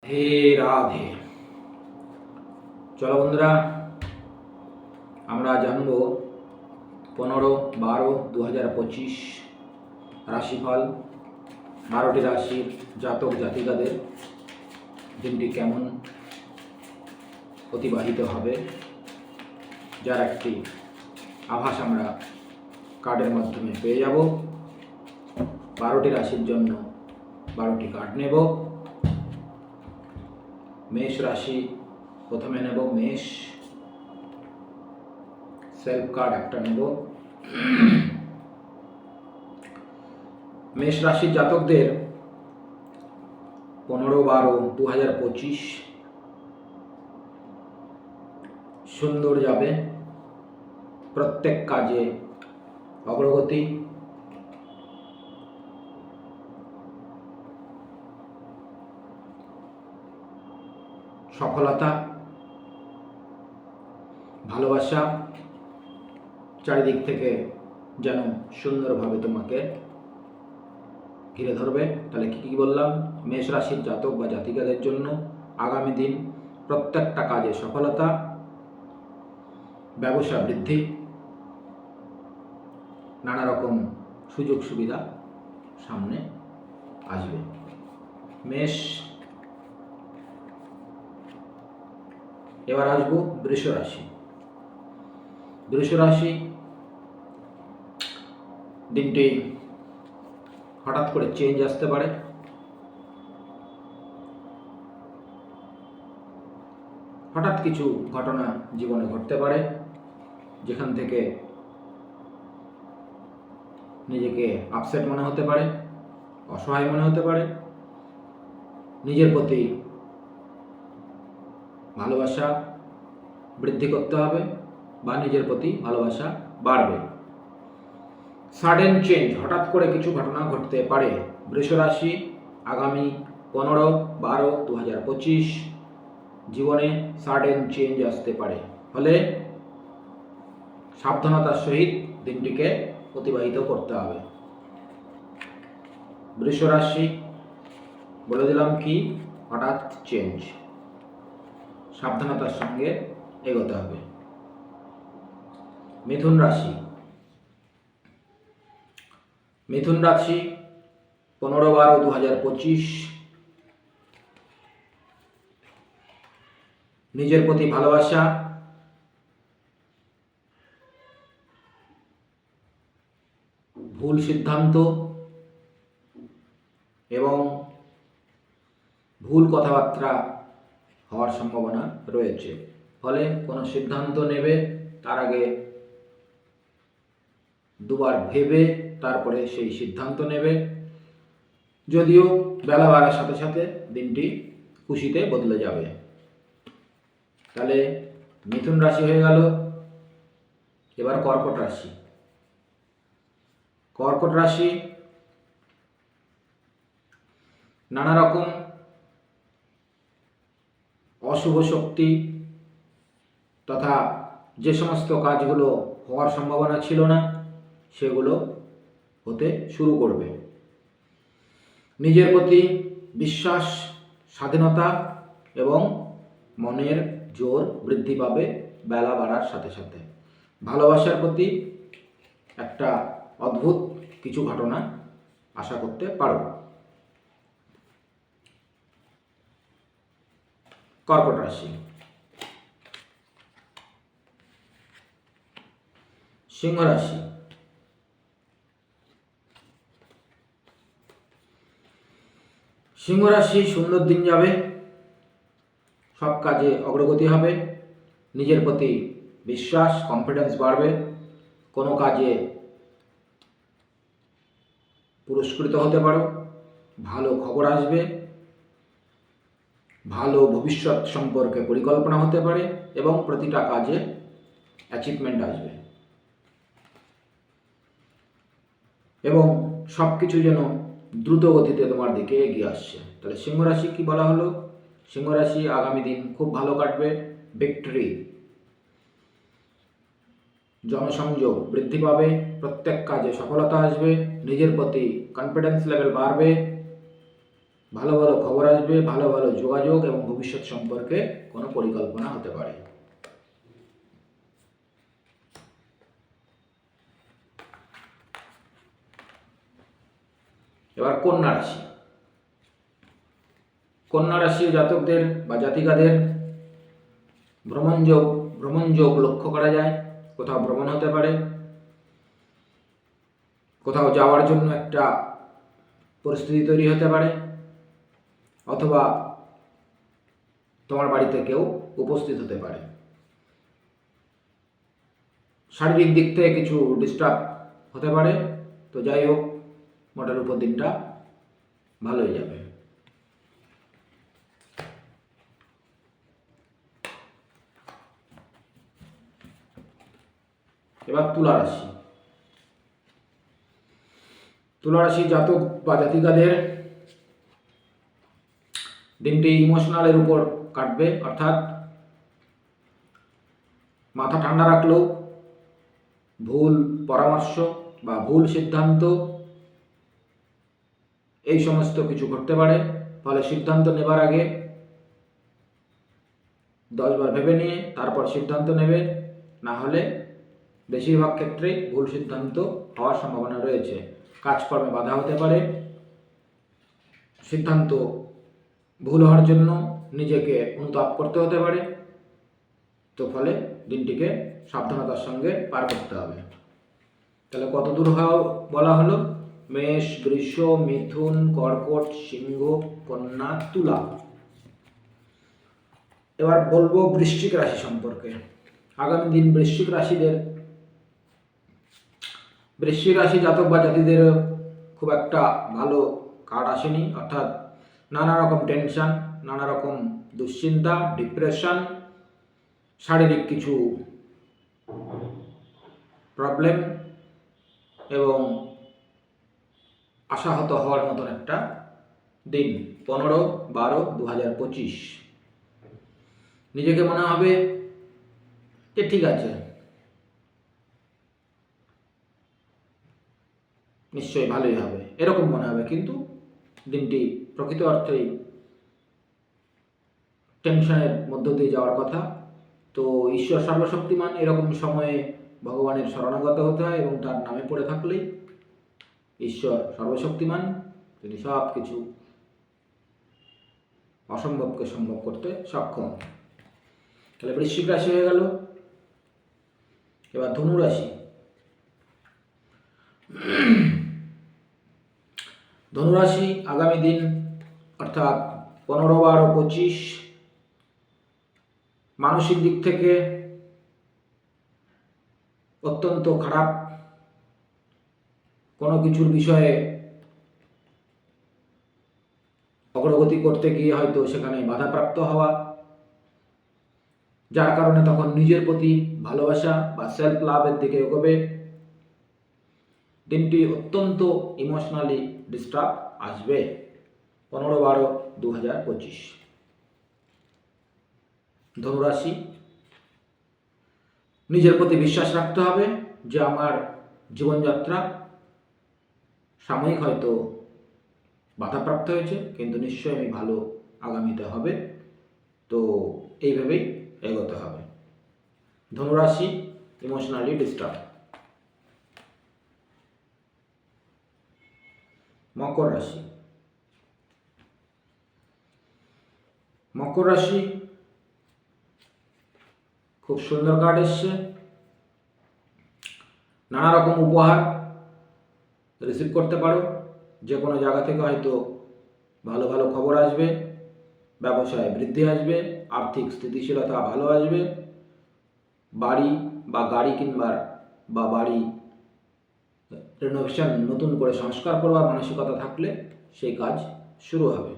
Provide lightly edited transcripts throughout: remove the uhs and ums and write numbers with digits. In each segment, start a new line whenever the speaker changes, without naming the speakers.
হে রাধে। চলো বন্ধুরা, আমরা জানব 15-12-2025 রাশিফল। 12টি রাশির জাতক জাতিকাদের দিনটি কেমন অতিবাহিত হবে, যার একটি আভাস আমরা কার্ডের মাধ্যমে পেয়ে যাব। 12টি রাশির জন্য 12টি কার্ড নেব। মেষ রাশি প্রথমে নেব। মেষ সেলফ কার্ড একটা নেব। মেষ রাশির জাতকদের 15-12-2025 সুন্দর যাবে। প্রত্যেক কাজে অগ্রগতি, সফলতা, ভালোবাসা চারিদিক থেকে যেন সুন্দরভাবে তোমাকে ঘিরে ধরবে। তাহলে কী বললাম? মেষ রাশির জাতক বা জাতিকাদের জন্য আগামী দিন প্রত্যেকটা কাজে সফলতা, ব্যবসা বৃদ্ধি, নানা রকম সুযোগ সুবিধা সামনে আসবে। মেষ। এবার আসবো বৃষ রাশি। বৃষ রাশি দিনটি হঠাৎ করে চেঞ্জ আসতে পারে। হঠাৎ কিছু ঘটনা জীবনে ঘটতে পারে, যেখান থেকে নিজেকে আপসেট মনে হতে পারে, অসহায় মনে হতে পারে। নিজের প্রতি ভালোবাসা বৃদ্ধি করতে হবে বা নিজের প্রতি ভালোবাসা বাড়বে। সাডেন চেঞ্জ, হঠাৎ করে কিছু ঘটনা ঘটতে পারে। বৃষ রাশি আগামী 15-12-2025 জীবনে সাডেন চেঞ্জ আসতে পারে, ফলে সাবধানতার সহিত দিনটিকে অতিবাহিত করতে হবে। বৃষ রাশি বলে দিলাম কি, হঠাৎ চেঞ্জ, সাবধানতার সঙ্গে এগোতে হবে। মিথুন রাশি। মিথুন রাশি 15-12-2025 নিজের প্রতি ভালোবাসা, ভুল সিদ্ধান্ত এবং ভুল কথাবার্তা হওয়ার সম্ভাবনা রয়েছে। ফলে কোনো সিদ্ধান্ত নেবে তার আগে দুবার ভেবে তারপরে সেই সিদ্ধান্ত নেবে। যদিও বেলা বাড়ার সাথে সাথে দিনটি খুশিতে বদলে যাবে। তাহলে মিথুন রাশি হয়ে গেল। এবার কর্কট রাশি। কর্কট রাশি নানা রকম অশুভ শক্তি তথা যে সমস্ত কাজগুলো হওয়ার সম্ভাবনা ছিল না সেগুলো হতে শুরু করবে। নিজের প্রতি বিশ্বাস, স্বাধীনতা এবং মনের জোর বৃদ্ধি পাবে বেলা বাড়ার সাথে সাথে। ভালোবাসার প্রতি একটা অদ্ভুত কিছু ঘটনা আশা করতে পারো। কর্কট রাশি। সিংহ রাশি। সিংহ রাশি সুন্দর দিন যাবে। সব কাজে অগ্রগতি হবে। নিজের প্রতি বিশ্বাস, কনফিডেন্স বাড়বে। কোনো কাজে পুরস্কৃত হতে পারো। ভালো খবর আসবে। ভালো ভবিষ্যৎ সম্পর্কে পরিকল্পনা হতে পারে এবং প্রতিটা কাজে অ্যাচিভমেন্ট আসবে এবং সব কিছু যেন দ্রুত গতিতে তোমার দিকে এগিয়ে আসছে। তাহলে সিংহ রাশি কি বলা হলো? সিংহ রাশি আগামী দিন খুব ভালো কাটবে। ভিক্টরি, জনসংযোগ বৃদ্ধি পাবে। প্রত্যেক কাজে সফলতা আসবে। নিজের প্রতি কনফিডেন্স লেভেল বাড়বে। ভালো ভালো খবর আসবে, ভালো ভালো যোগাযোগ এবং ভবিষ্যৎ সম্পর্কে কোনো পরিকল্পনা হতে পারে। এবার কন্যা রাশি। কন্যা রাশি জাতকদের বা জাতিকাদের ভ্রমণ যোগ লক্ষ্য করা যায়। কোথাও ভ্রমণ হতে পারে, কোথাও যাওয়ার জন্য একটা পরিস্থিতি তৈরি হতে পারে, অথবা তোমার বাড়িতে কেউ উপস্থিত হতে পারে। শারীরিক দিক থেকে কিছু ডিস্টার্ব হতে পারে, তো যাই হোক মোটের উপর দিনটা ভালোই যাবে। এবার তুলা রাশি। তুলা রাশি জাতক বা জাতিকাদের দিনটি ইমোশনালের উপর কাটবে, অর্থাৎ মাথা ঠান্ডা রাখলেও ভুল পরামর্শ বা ভুল সিদ্ধান্ত এই সমস্ত কিছু ঘটতে পারে। ফলে সিদ্ধান্ত নেবার আগে 10 বার ভেবে নিয়ে তারপর সিদ্ধান্ত নেবে, না হলে বেশিরভাগ ক্ষেত্রেই ভুল সিদ্ধান্ত হওয়ার সম্ভাবনা রয়েছে। কাজকর্মে বাধা হতে পারে, সিদ্ধান্ত ভুল হওয়ার জন্য নিজেকে অনুতাপ করতে হতে পারে। তো ফলে দিনটিকে সাবধানতার সঙ্গে পার করতে হবে। তাহলে কত দূর বলা হলো? মেষ, বৃষ, মিথুন, কর্কট, সিংহ, কন্যা, তুলা। এবার বলবো বৃশ্চিক রাশি সম্পর্কে। আগামী দিন বৃশ্চিক রাশি জাতক বা জাতিদের খুব একটা ভালো কার্ড আসেনি, অর্থাৎ নানা রকম টেনশন, নানা রকম দুশ্চিন্তা, ডিপ্রেশন, শারীরিক কিছু প্রবলেম এবং আশাহত হওয়ার মতন একটা দিন। 15/12/2025 নিজেকে মনে হবে যে ঠিক আছে, নিশ্চয়ই ভালোই হবে, এরকম মনে হবে। কিন্তু দিনটি প্রকৃত অর্থেই টেনশনের মধ্য দিয়ে যাওয়ার কথা। তো ঈশ্বর সর্বশক্তিমান, এরকম সময়ে ভগবানের শরণাগত হতে হয় এবং তার নামে পড়ে থাকলেই ঈশ্বর সর্বশক্তিমান, তিনি সব কিছু অসম্ভবকে সম্ভব করতে সক্ষম। তাহলে বৃশ্চিক রাশি হয়ে গেল। এবার ধনু রাশি। ধনুরাশি আগামী দিন অর্থাৎ 15/12/25 মানসিক দিক থেকে অত্যন্ত খারাপ। কোনো কিছুর বিষয়ে অগ্রগতি করতে গিয়ে হয়তো সেখানে বাধাপ্রাপ্ত হওয়া, যার কারণে তখন নিজের প্রতি ভালোবাসা বা সেলফ লাভের দিকে এগোবে। দিনটি অত্যন্ত ইমোশনালি ডিস্টার্ব আসবে। 15/12/2025 ধনুরাশি, নিজের প্রতি বিশ্বাস রাখতে হবে যে আমার জীবনযাত্রা সাময়িক হয়তো বাধাপ্রাপ্ত হয়েছে, কিন্তু নিশ্চয়ই আমি ভালো আগামীতে হবে। তো এইভাবেই এগোতে হবে। ধনুরাশি ইমোশনালি ডিস্টার্ব। মকর রাশি। মকর রাশি খুব সুন্দর কার্ড এসছে। নানা রকম উপহার রিসিভ করতে পারো, যে কোনো জায়গা থেকে হয়তো ভালো ভালো খবর আসবে, ব্যবসায় বৃদ্ধি আসবে, আর্থিক স্থিতিশীলতা ভালো আসবে। বাড়ি বা গাড়ি কিনবার বা বাড়ি রেনোভেশন, নতুন করে সংস্কার করবার মানসিকতা থাকলে সেই কাজ শুরু হবে।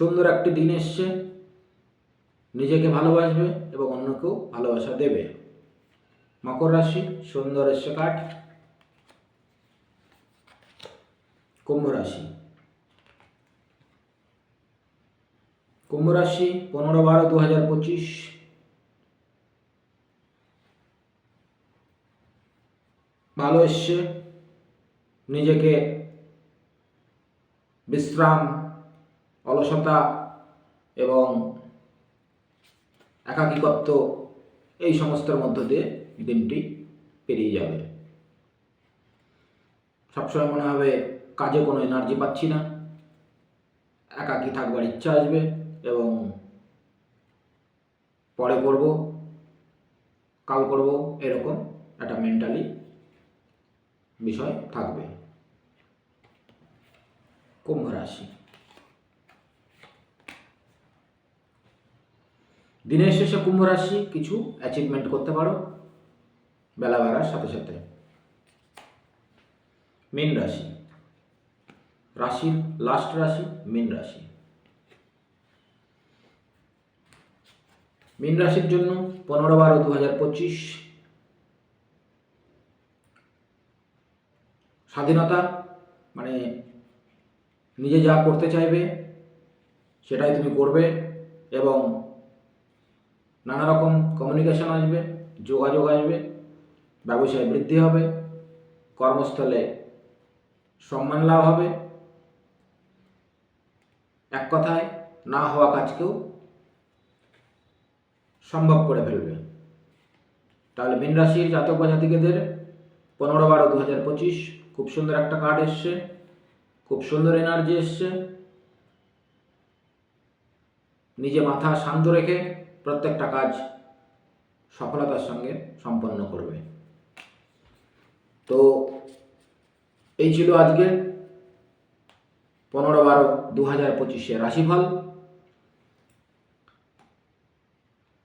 সুন্দর একটি দিন এসছে, নিজেকে ভালোবাসবে এবং অন্যকেও ভালোবাসা দেবে। মকর রাশি সুন্দর এসছে কার্ড। কুম্ভ রাশি। কুম্ভ রাশি 15/12/2025 ভালো এসছে। নিজেকে বিশ্রাম, অলসতা এবং একাকিত্ব এই সমস্তের মধ্য দিয়ে দিনটি পেরিয়ে যাবে। সবসময় মনে হবে কাজে কোনো এনার্জি পাচ্ছি না, একাকী থাকবার ইচ্ছা আসবে এবং পরে করব, কাল করব, এরকম একটা মেন্টালি বিষয় থাকবে। কুম্ভ রাশি, দিনের শেষে কুম্ভ রাশি কিছু অ্যাচিভমেন্ট করতে পারো বেলা বাড়ার সাথে সাথে। মীন রাশি, রাশির লাস্ট রাশি মীন রাশি। মীন রাশির জন্য 15/12/2025 স্বাধীনতা, মানে নিজে যা করতে চাইবে সেটাই তুমি করবে এবং নানা রকম কমিউনিকেশন আসবে, যোগাযোগ আসবে, ব্যবসায় বৃদ্ধি হবে, কর্মস্থলে সম্মান লাভ হবে, এক কথায় না হওয়া কাজকেও সম্ভব করে ফেলবে। তাহলে মীন রাশির জাতক বা জাতিকাদের 15/12/2025 খুব সুন্দর একটা কার্ড এসছে, খুব সুন্দর এনার্জি এসছে। নিজে মাথা শান্ত রেখে প্রত্যেকটা কাজ সফলতার সঙ্গে সম্পন্ন করবে। তো এই ছিল আজকের 15/12/2025 রাশিফল।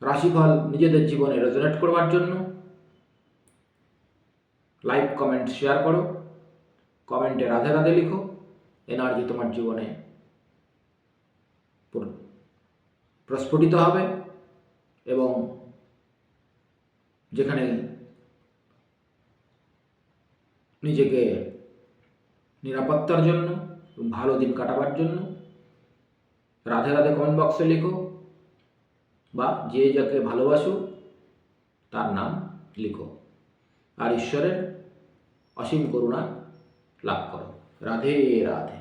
রাশিফল নিজেদের জীবনে রেজোনেট করবার জন্য লাইক, কমেন্ট, শেয়ার করো। কমেন্টে রাধে রাধে লিখো। এনার্জি তোমার জীবনে প্রস্ফুটিত হবে এবং যেখানে নিজেকে নিরাপত্তার জন্য, ভালো দিন কাটাবার জন্য রাধে রাধে কমেন্ট বক্সে লিখো, বা যে যাকে ভালোবাসো তার নাম লিখো, আর ঈশ্বরের অসীম করুণা লাভ করো। রাধে রাধে।